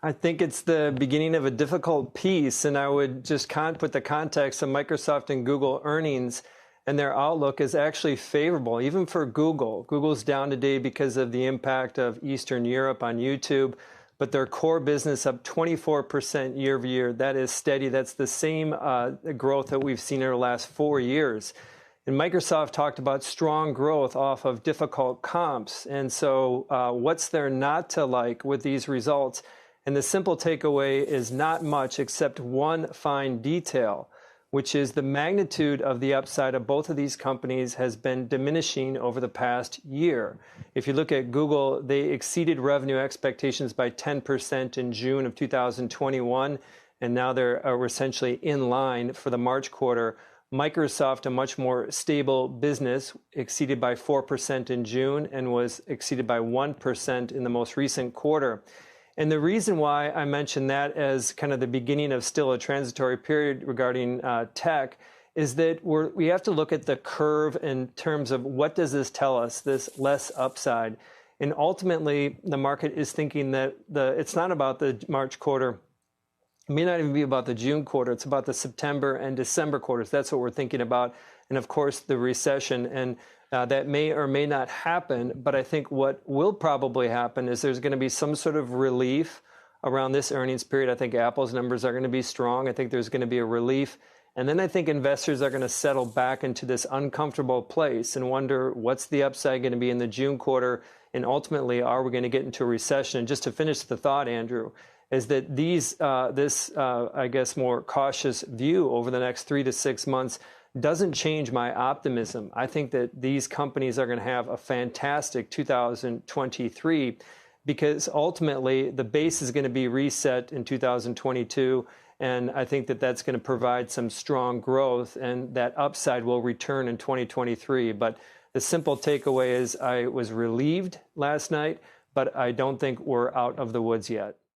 I think it's the beginning of a difficult piece, and I would just put the context of Microsoft and Google earnings, and their outlook is actually favorable, even for Google. Google's down today because of the impact of Eastern Europe on YouTube, but their core business up 24% year over year. That is steady. That's the same growth that we've seen in the last 4 years. And Microsoft talked about strong growth off of difficult comps. And so what's there not to like with these results? And the simple takeaway is not much except one fine detail, which is the magnitude of the upside of both of these companies has been diminishing over the past year. If you look at Google, they exceeded revenue expectations by 10% in June of 2021, and now they're essentially in line for the March quarter. Microsoft, a much more stable business, exceeded by 4% in June and was exceeded by 1% in the most recent quarter. And the reason why I mention that as kind of the beginning of still a transitory period regarding tech is that we have to look at the curve in terms of what does this tell us, this less upside. And ultimately, the market is thinking that it's not about the March quarter. It may not even be about the June quarter. It's about the September and December quarters. That's what we're thinking about. And of course, the recession. And that may or may not happen. But I think what will probably happen is there's going to be some sort of relief around this earnings period. I think Apple's numbers are going to be strong. I think there's going to be a relief. And then I think investors are going to settle back into this uncomfortable place and wonder what's the upside going to be in the June quarter. And ultimately, are we going to get into a recession? And just to finish the thought, Andrew, is that this I guess, more cautious view over the next 3 to 6 months doesn't change my optimism. I think that these companies are going to have a fantastic 2023 because ultimately the base is going to be reset in 2022. And I think that that's going to provide some strong growth and that upside will return in 2023. But the simple takeaway is I was relieved last night, but I don't think we're out of the woods yet.